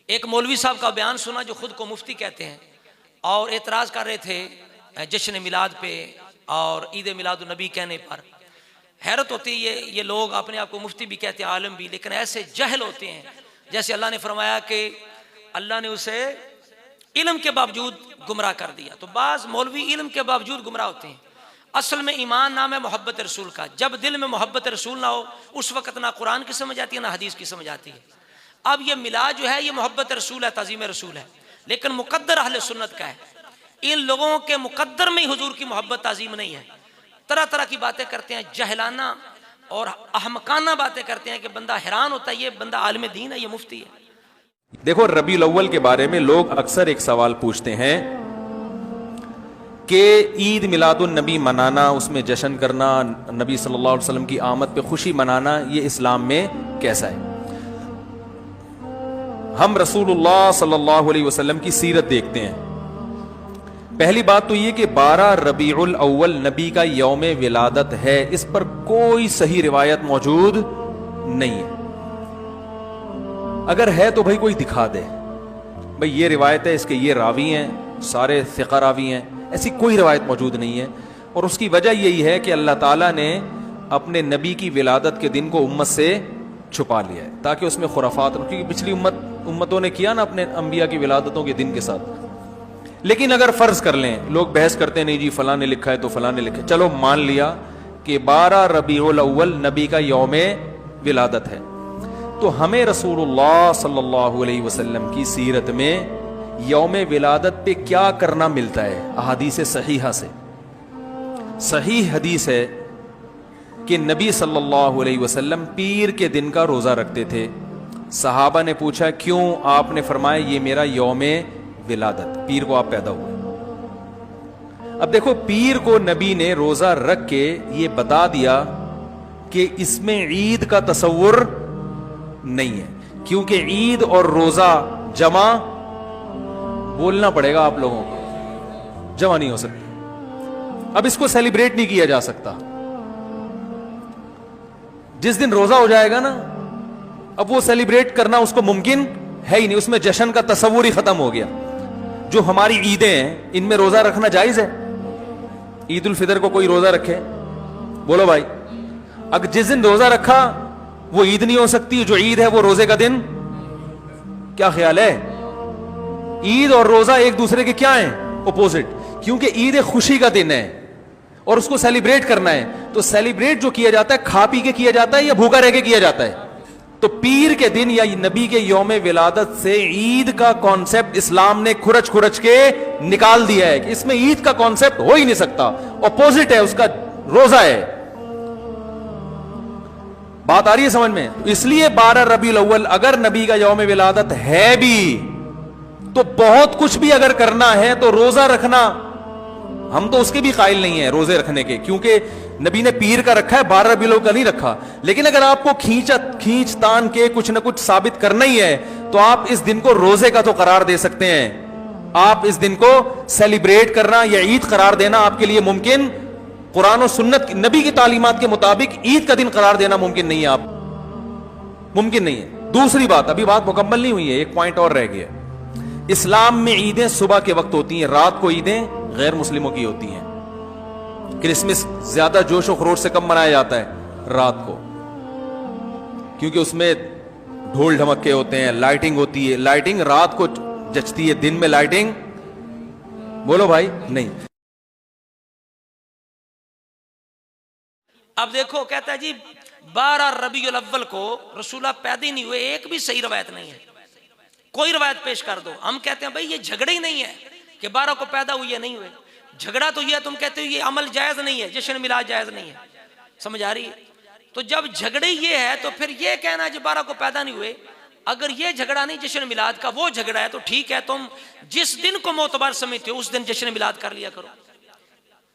एक मौलवी साहब का बयान सुना जो खुद को मुफ्ती कहते हैं और एतराज़ कर रहे थे जश्न मिलाद पे और ईद मिलाद नबी कहने पर। हैरत होती है ये लोग अपने आप को मुफ्ती भी कहते हैं, आलम भी, लेकिन ऐसे जहल होते हैं। जैसे अल्लाह ने फरमाया कि अल्लाह ने उसे इल्म के बावजूद गुमराह कर दिया, तो बाज़ मौलवी इल्म के बावजूद गुमराह होते हैं। असल में ईमान नाम है मोहब्बत रसूल का। जब दिल में मोहब्बत रसूल ना हो उस वक़्त ना कुरान की समझ आती है ना हदीस की समझ आती है। अब ये मिलाद जो है ये मोहब्बत रसूल है, ताज़ीम रसूल है, लेकिन मुक़द्दर अहले सुन्नत का है। इन लोगों के मुक़द्दर में ही हुजूर की मोहब्बत ताज़ीम नहीं है। तरह तरह की बातें करते हैं, जहलाना और अहमकाना बातें करते हैं कि बंदा हैरान होता है, ये बंदा आलिम दीन है, ये मुफ्ती है। देखो, रबीउल अव्वल के बारे में लोग अक्सर एक सवाल पूछते हैं कि ईद मिलादुन नबी मनाना, उसमें जश्न करना, नबी सल्लल्लाहु अलैहि वसल्लम की आमद पे खुशी मनाना, ये इस्लाम में कैसा है। हम रसूलुल्लाह सल्लल्लाहु अलैहि वसल्लम की सीरत देखते हैं। पहली बात तो ये कि 12 रबीउल अव्वल नबी का यौम विलादत है, इस पर कोई सही रिवायत मौजूद नहीं है। अगर है तो भाई कोई दिखा दे, भाई ये रिवायत है, इसके ये रावी हैं, सारे सिक़ा रावी हैं, ऐसी कोई रिवायत मौजूद नहीं है। और उसकी वजह यही है कि अल्लाह ताला ने अपने नबी की विलादत के दिन को उम्मत से छुपा लिया है ताकि उसमें खुराफात, क्योंकि पिछली उम्मतों ने किया ना अपने अंबिया की विलादतों के दिन के साथ। लेकिन अगर फर्ज कर लें, लोग बहस करते नहीं जी फलां ने लिखा है तो फलां ने लिखा है, चलो मान लिया कि 12 रबीउल अव्वल नबी का यौम विलादत है, तो हमें रसूलुल्लाह सल्लल्लाहु अलैहि वसल्लम की सीरत में यौम विलादत पे क्या करना मिलता है। अहादीस सहीहा से सही हदीस है कि नबी सल्लल्लाहु अलैहि वसल्लम पीर के दिन का रोजा रखते थे। सहाबा ने पूछा क्यों, आपने फरमाया ये मेरा यौम विलादत, पीर को आप पैदा हुए। अब देखो, पीर को नबी ने रोजा रख के ये बता दिया कि इसमें ईद का तसव्वुर नहीं है, क्योंकि ईद और रोजा जमा, बोलना पड़ेगा आप लोगों को, जमा नहीं हो सकती। अब इसको सेलिब्रेट नहीं किया जा सकता। जिस दिन रोजा हो जाएगा ना, अब वो सेलिब्रेट करना उसको मुमकिन है ही नहीं, उसमें जश्न का तसव्वुर ही खत्म हो गया। जो हमारी ईदें हैं इनमें रोजा रखना जायज है। ईद उल फितर को कोई रोजा रखे, बोलो भाई, अगर जिस दिन रोजा रखा वो ईद नहीं हो सकती, जो ईद है वो रोजे का दिन। क्या ख्याल है? ईद और रोजा एक दूसरे के क्या हैं? अपोजिट। क्योंकि ईद एक खुशी का दिन है और उसको सेलिब्रेट करना है, तो सेलिब्रेट जो किया जाता है खा पी के किया जाता है या भूखा रह के किया जाता है। तो पीर के दिन या नबी के यौम विलादत से ईद का कॉन्सेप्ट इस्लाम ने खुरच खुरच के निकाल दिया है कि इसमें ईद का कॉन्सेप्ट हो ही नहीं सकता, अपोजिट है उसका, रोजा है। बात आ रही है समझ में? इसलिए 12 रबीउल अव्वल अगर नबी का यौम विलादत है भी, तो बहुत कुछ भी अगर करना है तो रोजा रखना, हम तो उसके भी कायल नहीं है रोजे रखने के, क्योंकि नबी ने पीर का रखा है, 12 रबीउल अव्वल का नहीं रखा। लेकिन अगर आपको खींच तान के कुछ ना कुछ साबित करना ही है तो आप इस दिन को रोजे का तो करार दे सकते हैं। आप इस दिन को सेलिब्रेट करना या ईद करार देना आपके लिए मुमकिन, कुरान और सुन्नत नबी की तालीमात के मुताबिक ईद का दिन करार देना मुमकिन नहीं है, आप मुमकिन नहीं है। दूसरी बात, अभी बात मुकम्मल नहीं हुई है, एक पॉइंट और रह गया। इस्लाम में ईदें सुबह के वक्त होती हैं, रात को ईदें गैर मुस्लिमों की होती हैं। क्रिसमस ज्यादा जोश और खरोश से कम मनाया जाता है रात को, क्योंकि उसमें ढोल ढमक्के होते हैं, लाइटिंग होती है। लाइटिंग रात को जचती है, दिन में लाइटिंग, बोलो भाई, नहीं। अब देखो, कहता है जी 12 रबीउल अव्वल को रसूला पैदा ही नहीं हुए, एक भी सही रवायत नहीं है। कोई रवायत पेश कर दो। हम कहते हैं भाई ये झगड़े ही नहीं है कि 12 को पैदा हुए नहीं हुए, झगड़ा तो ये तुम कहते हो ये अमल जायज नहीं है, जश्न मिलाद जायज नहीं है। समझ आ रही है? तो जब झगड़े ये है तो फिर ये कहना जी 12 को पैदा नहीं हुए, अगर ये झगड़ा नहीं जश्न मिलाद का, वो झगड़ा है तो ठीक है, तुम जिस दिन को मोतबर समझते हो उस दिन जश्न मिलाद कर लिया करो।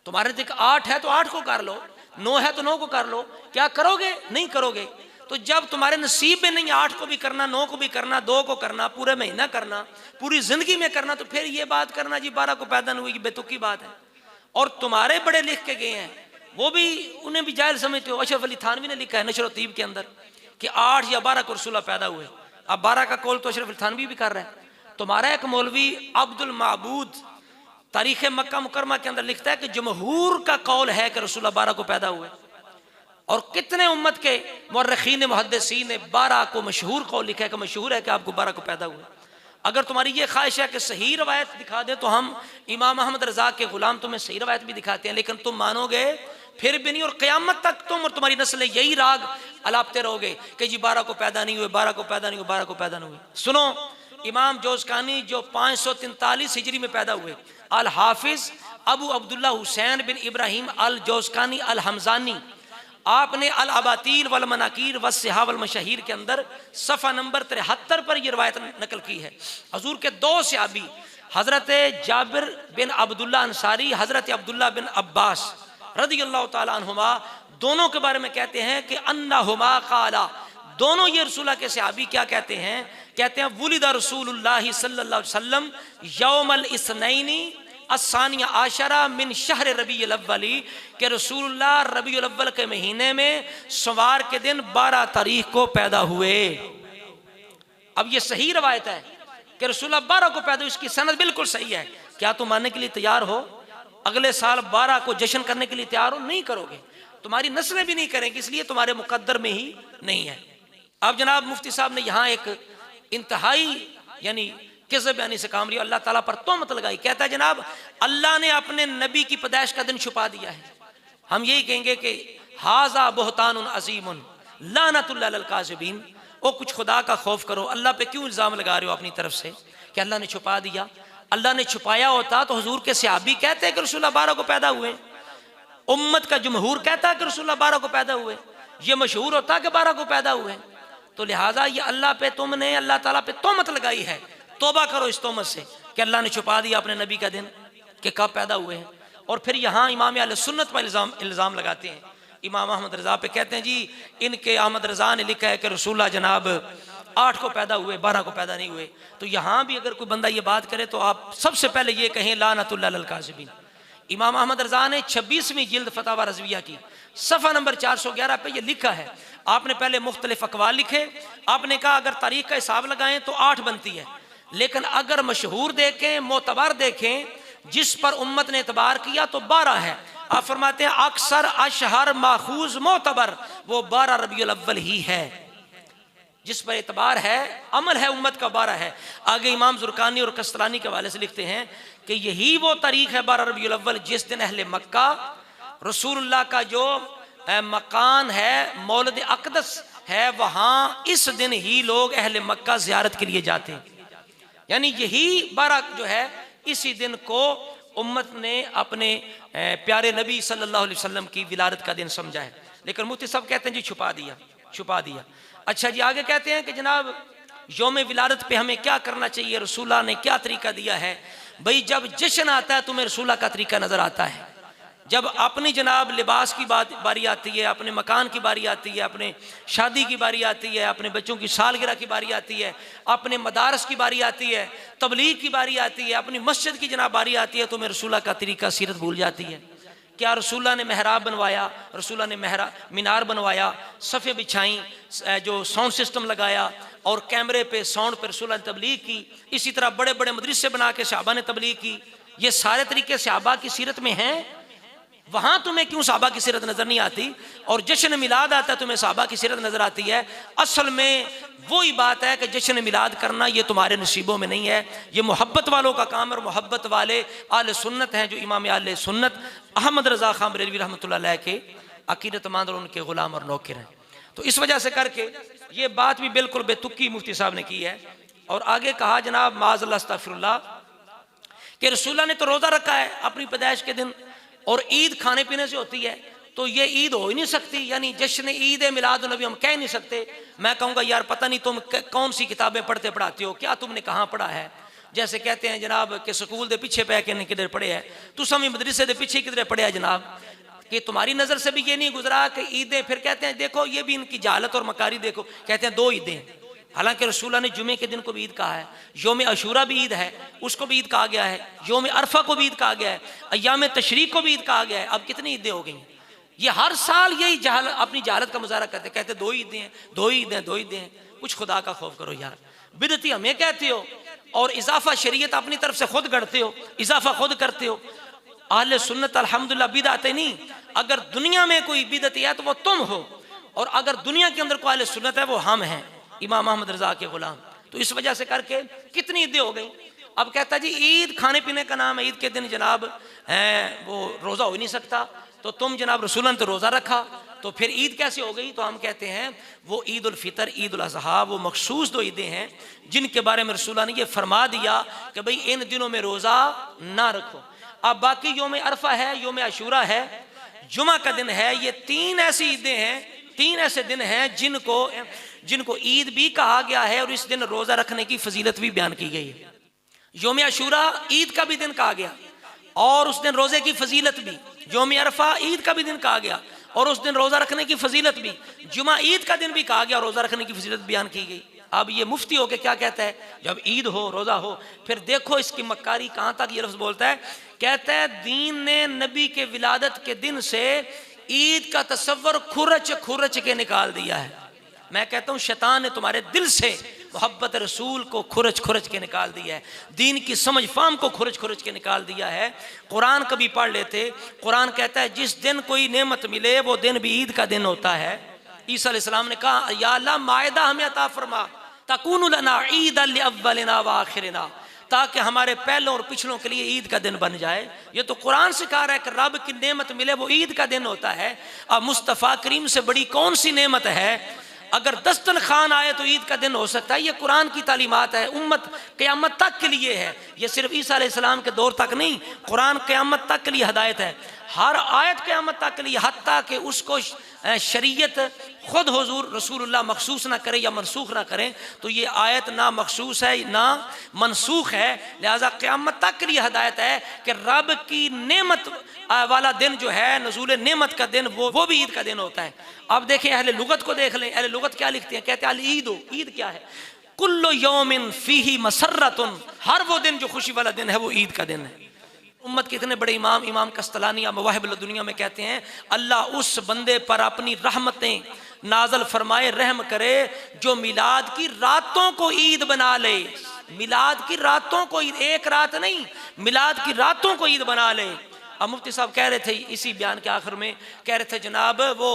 तुम्हारे दिख 8 है तो 8 को कर लो, 9 है तो 9 को कर लो। क्या करोगे? नहीं करोगे। तो जब तुम्हारे नसीब में नहीं 8 को भी करना, 9 को भी करना, 2 को करना, पूरे महीना करना, पूरी जिंदगी में करना, तो फिर ये बात करना जी 12 को पैदा नहीं हुई, बेतुकी बात है। और तुम्हारे बड़े लिख के गए हैं, वो भी उन्हें भी जाहिल समझते हो। अशरफ अली थानवी ने लिखा है नशर तीब के अंदर कि 8 या 12 को रसूला पैदा हुए। अब 12 का कौल तो अशरफ थानवी भी कर रहा है। तुम्हारा एक मौलवी अब्दुल माबूद तारीख मक्का मुकरमा के अंदर लिखता है कि जमहूर का कौल है कि रसूलुल्लाह 12 को पैदा हुए, और कितने उम्मत के मुर्रखीन मुहद्दिसीन ने 12 को मशहूर कौल लिखा है कि मशहूर है कि आपको 12 को पैदा हुए। अगर तुम्हारी ये ख्वाहिश है कि सही रवायत दिखा दे तो हम इमाम अहमद रजा के गुलाम तुम्हें सही रवायत भी दिखाते हैं, लेकिन तुम मानोगे फिर भी नहीं, और क़यामत तक तुम और तुम्हारी नस्लें यही राग अलापते रहोगे कि जी 12 को पैदा नहीं हुए, 12 को पैदा नहीं हुए, 12 को पैदा नहीं हुए। सुनो, इमाम जोज़कानी जो 543 हिजरी में पैदा हुए, अल हाफिज अबू अब्दुल्ला हुसैन बिन इब्राहिम अल जोज़कानी अल हमजानी, आपने अल अबातील वल मनाकीर व सिहा वल मशहीर के अंदर सफ़ा नंबर 73 पर यह रवायत नकल की है। हजूर के दो सहाबी हज़रत जाबिर बिन अब्दुल्ला अंसारी, हज़रत अब्दुल्ला बिन अब्बास रज़ियल्लाहु ताला अन्हुमा, दोनों के बारे में कहते हैं कि अन्नहुमा क़ाला, दोनों ये रसूलुल्लाह के सहाबी क्या कहते हैं, कहते हैं वुलिदा रसूलुल्लाह सल्लल्लाहु अलैहि वसल्लम यौमल इस्नैनी अस्सानिया आशरा मिन शहर रबीउल अव्वली, के रसूलुल्लाह रबीउल अव्वल के महीने में सवार के दिन 12 तारीख को पैदा हुए। अब ये सही रवायत है कि रसूलुल्लाह 12 को पैदा हुए, इसकी सनद बिल्कुल सही है। क्या तुम मानने के लिए तैयार हो? अगले साल 12 को जश्न करने के लिए तैयार हो? नहीं करोगे, तुम्हारी नस्लें भी नहीं करेंगी, इसलिए तुम्हारे मुकद्दर में ही नहीं है। अब जनाब मुफ्ती साहब ने यहाँ एक इंतहाई यानी किज़्ब बयानी से काम लिया, अल्लाह ताला पर तोहमत लगाई। कहता है जनाब अल्लाह ने अपने नबी की पैदाइश का दिन छुपा दिया है। हम यही कहेंगे कि हाजा बुहतानुन अज़ीमुन लानतुल्लाह अलल काज़िबीन। ओ कुछ खुदा का खौफ करो, अल्लाह पे क्यों इल्ज़ाम लगा रहे हो अपनी तरफ से कि अल्लाह ने छुपा दिया? अल्लाह ने छुपाया होता तो हुजूर के सहाबी कहते हैं कि रसूलुल्लाह 12 को पैदा हुए, उम्मत का जमहूर कहता है कि रसूलुल्लाह 12 को पैदा हुए, ये मशहूर होता कि 12 को पैदा हुए। तो लिहाजा ये अल्लाह पे तुमने अल्लाह ताला पे तोहमत लगाई है। तौबा करो इस तोहमत से कि अल्लाह ने छुपा दिया अपने नबी का दिन कि कब पैदा हुए हैं। और फिर यहाँ इमाम अहले सुन्नत पर इल्ज़ाम लगाते हैं, इमाम अहमद रज़ा पे कहते हैं जी इनके अहमद रज़ा ने लिखा है कि रसूलुल्लाह जनाब 8 को पैदा हुए, 12 को पैदा नहीं हुए। तो यहाँ भी अगर कोई बंदा ये बात करे तो आप सबसे पहले ये कहें लानतुल्लाह अलल काज़िबीन। इमाम अहमद रज़ा ने 26वीं जिल्द फतावा रज़विया की सफ़ा नंबर 411 पे ये लिखा है। आपने पहले मुख्तलिफ अक़वाल लिखे, आपने कहा अगर तारीख का हिसाब लगाएं तो 8 बनती है, लेकिन अगर मशहूर देखें, मोतबर देखें, जिस पर उम्मत ने एतबार किया तो 12 है। आप फरमाते हैं अक्सर अशहर माखूज मोतबर वो 12 रबीउल अव्वल ही है, जिस पर एतबार है, अमल है उम्मत का 12 है। आगे इमाम ज़ुरकानी और कस्तलानी के हवाले से लिखते हैं कि यही वो तारीख है 12 रबीउल अव्वल जिस दिन अहले मक्का रसूलुल्लाह का जो मकान है मौलिद अक़दस है, वहाँ इस दिन ही लोग अहले मक्का ज़ियारत के लिए जाते हैं। यानी यही 12 जो है इसी दिन को उम्मत ने अपने प्यारे नबी सल्लल्लाहु अलैहि वसल्लम की विलादत का दिन समझा है। लेकिन मुफ्ती साहब कहते हैं जी छुपा दिया, छुपा दिया। अच्छा जी आगे कहते हैं कि जनाब यौम विलादत पे हमें क्या करना चाहिए, रसूलुल्लाह ने क्या तरीका दिया है। भाई जब जश्न आता है तुम्हें रसूलुल्लाह का तरीका नज़र आता है, जब अपनी जनाब लिबास की बारी आती है, अपने मकान की बारी आती है, अपने शादी की बारी आती है, अपने बच्चों की सालगिरह की बारी आती है, अपने मदारस की बारी आती है, तबलीग की बारी आती है, अपनी मस्जिद की जनाब बारी आती है, तो मैं रसूलुल्लाह का तरीका सीरत भूल जाती है। क्या रसूलुल्लाह ने मेहराब बनवाया, रसूलुल्लाह ने मीनार बनवाया, सफ़े बिछाई, जो साउंड सिस्टम लगाया और कैमरे पे साउंड पर रसूलुल्लाह ने तबलीग की। इसी तरह बड़े बड़े मदरसे बना के सहाबा ने तबलीग की। ये सारे तरीके सहाबा की सीरत में हैं। वहां तुम्हें क्यों सहाबा की सीरत नजर नहीं आती? और जश्न मिलाद आता है तुम्हें सहाबा की सीरत नजर आती है। असल में वही बात है कि जश्न मिलाद करना ये तुम्हारे नसीबों में नहीं है, ये मोहब्बत वालों का काम है। और मोहब्बत वाले आले सुन्नत हैं, जो इमाम आले सुन्नत अहमद रज़ा खान बरेलवी रहमतुल्लाह अलैह के अकीदतमंद और उनके गुलाम और नौकर हैं। तो इस वजह से करके ये बात भी बिल्कुल बेतुकी मुफ्ती साहब ने की है। और आगे कहा जनाब माज़अल्लाह अस्तग़फिरुल्लाह कि रसूलुल्लाह ने तो रोज़ा रखा है अपनी पैदाइश के दिन, और ईद खाने पीने से होती है, तो ये ईद हो ही नहीं सकती। यानी जश्न ईद मिलाद नबी हम कह नहीं सकते। मैं कहूँगा यार पता नहीं तुम कौन सी किताबें पढ़ते पढ़ाते हो, क्या तुमने कहाँ पढ़ा है। जैसे कहते हैं जनाब कि स्कूल दे पीछे पै के किधर पढ़े है, तू समी मदरसे दे पीछे किधर पढ़े है जनाब, कि तुम्हारी नज़र से भी ये नहीं गुजरा कि ईदें। फिर कहते हैं देखो ये भी इनकी जाहलत और मकारी देखो, कहते हैं 2 ईदें। हालांकि रसूलुल्लाह ने जुमे के दिन को भी ईद कहा है, योम अशूरा भी ईद है उसको भी ईद कहा गया है, योम अरफा को भी ईद कहा गया है, अय्याम तशरीक को भी ईद कहा गया है। अब कितनी ईदें हो गई? ये हर साल यही अपनी जहालत का मुजाहरा करते, कहते 2 ईदें हैं, 2 ईदें हैं, 2 ईदें हैं। कुछ खुदा का खौफ करो यार। बिदती हमें कहते हो और इजाफा शरीयत अपनी तरफ से खुद गढ़ते हो, इजाफा खुद करते हो। अहले सुन्नत अल्हम्दुलिल्लाह बिदअतें नहीं, अगर दुनिया में कोई बिदती है तो वो तुम हो, और अगर दुनिया के अंदर कोई अहले सुन्नत है वो हम हैं, इमाम अहमद रजा के गुलाम। तो इस वजह से करके कितनी ईदें हो गई। अब कहता जी ईद खाने पीने का नाम है, ईद के दिन जनाब वो रोज़ा हो ही नहीं सकता, तो तुम जनाब रसूलन तो रोज़ा रखा, तो फिर ईद कैसे हो गई। तो हम कहते हैं वो ईद उल फितर, ईद उल अज़हा, वो मखसूस दो ईदें हैं जिनके बारे में रसूल ने ये फरमा दिया कि भाई इन दिनों में रोज़ा ना रखो। अब बाकी योम अरफा है, योम आशूरा है, जुमा का दिन है, ये तीन ऐसी ईदें हैं, तीन ऐसे दिन हैं जिनको ईद भी कहा गया है और इस दिन रोज़ा रखने की फजीलत भी बयान की गई है। योम आशूरा ईद का भी दिन कहा गया और उस दिन रोज़े की फजीलत भी, योम अरफा ईद का भी दिन कहा गया और उस दिन रोज़ा रखने की फजीलत भी, जुमा ईद का दिन भी कहा गया और रोज़ा रखने की फजीलत बयान की गई। अब ये मुफ्ती होके क्या कहता है, जब ईद हो रोज़ा हो, फिर देखो इसकी मक्कारी कहाँ तक ये लफ्ज़ बोलता है। कहता है दीन ने नबी के विलादत के दिन से ईद का तस्वर खुरच खुरच के निकाल दिया है। मैं कहता हूँ शैतान ने तुम्हारे दिल से मोहब्बत रसूल को खुरच खुरच के निकाल दिया है, दीन की समझ फाम को खुरच खुरच के निकाल दिया है। कुरान कभी पढ़ लेते, कुरान कहता है जिस दिन कोई नेमत मिले वो दिन भी ईद का दिन होता है। ईसा अलैहिस्सलाम ने कहा या अल्लाह मायदा हमें अता फरमा तकूनु लना ईदन लिअव्वलिना व आखिरिना, ताकि हमारे पहलों और पिछलों के लिए ईद का दिन बन जाए। ये तो कुरान सिखा रहा है कि रब की नेमत मिले वो ईद का दिन होता है। अब मुस्तफ़ा करीम से बड़ी कौन सी नेमत है। अगर दस्तन खान आए तो ईद का दिन हो सकता है। ये कुरान की तालीमात है, उम्मत क़यामत तक के लिए है। ये सिर्फ ईसा अलैहिस्सलाम के दौर तक नहीं, कुरान क़यामत तक के लिए हदायत है। हर आयत क़यामत तक के लिए, हत्ता कि उसको शरीयत खुद हुजूर रसूलुल्लाह मखसूस ना करे या मनसूख ना करें, तो ये आयत ना मखसूस है ना मनसूख है। लिहाजा क़यामत तक के लिए हदायत है कि रब की नेमत वाला दिन जो है, नज़ूल नेमत का दिन, वो भी ईद का दिन होता है। अब देखें अहले लुगत को देख लें, अहले लुगत क्या लिखते हैं। कहते हैं अल ईद, ईद क्या है, कुल्लु यौमिन फीही मसर्रतुन, हर वो दिन जो खुशी वाला दिन है वो ईद का दिन है। उम्मत के इतने बड़े इमाम कस्तलानी मवाहिबुल दुनिया में कहते हैं अल्लाह उस बंदे पर अपनी रहमतें नाजल फरमाए, रहम करे जो मिलाद की रातों को ईद बना ले। मिलाद की रातों को ईद, एक रात नहीं, मिलाद की रातों को ईद बना ले। अब मुफ्ती साहब कह रहे थे इसी बयान के आखिर में, कह रहे थे जनाब वो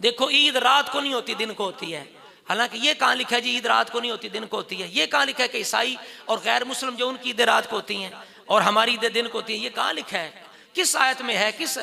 देखो ईद रात को नहीं होती, दिन को होती है। हालांकि ये कहाँ लिखा है जी ईद रात को नहीं होती दिन को होती है। ये कहाँ लिखा है कि ईसाई और गैर मुस्लिम जो उनकी ईद रात को होती हैं और हमारी ईद दिन को होती है। ये कहाँ लिखा है, किस आयत में है, किस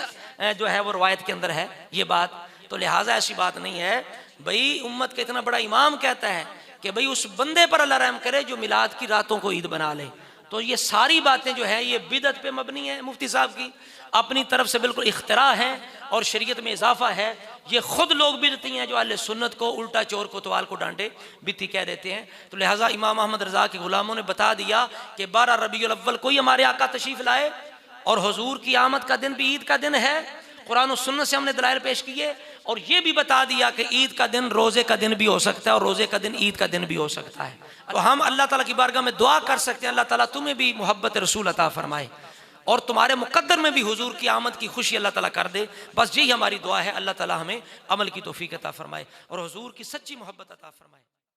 जो है वो रवायत के अंदर है ये बात। तो लिहाजा ऐसी बात नहीं है भाई। उम्मत का इतना बड़ा इमाम कहता है कि भाई उस बंदे पर अल्लाह रहम करे जो मिलाद की रातों को ईद बना ले। तो ये सारी बातें जो है ये बिदअत पे मबनी है। मुफ्ती साहब की अपनी तरफ से बिल्कुल इख्तिरा है और शरीयत में इजाफा है। ये खुद लोग बिदती हैं जो अहले सुन्नत को उल्टा चोर कोतवाल को डांटे बिदती कह देते हैं। तो लिहाजा इमाम अहमद रजा के गुलामों ने बता दिया कि 12 रबीउल अव्वल को ही हमारे आका तशरीफ लाए और हुजूर की आमद का दिन भी ईद का दिन है। कुरान और सुन्नत से हमने दलाइल पेश किए और ये भी बता दिया कि ईद का दिन रोज़े का दिन भी हो सकता है और रोज़े का दिन ईद का दिन भी हो सकता है। तो हम अल्लाह ताला की बारगाह में दुआ कर सकते हैं अल्लाह ताला तुम्हें भी मोहब्बत रसूल अता फरमाए और तुम्हारे मुकद्दर में भी हुजूर की आमद की खुशी अल्लाह ताला कर दे। बस यही हमारी दुआ है। अल्लाह ताला हमें अमल की तौफीक अता फरमाए और हुजूर की सच्ची मोहब्बत अता फरमाए।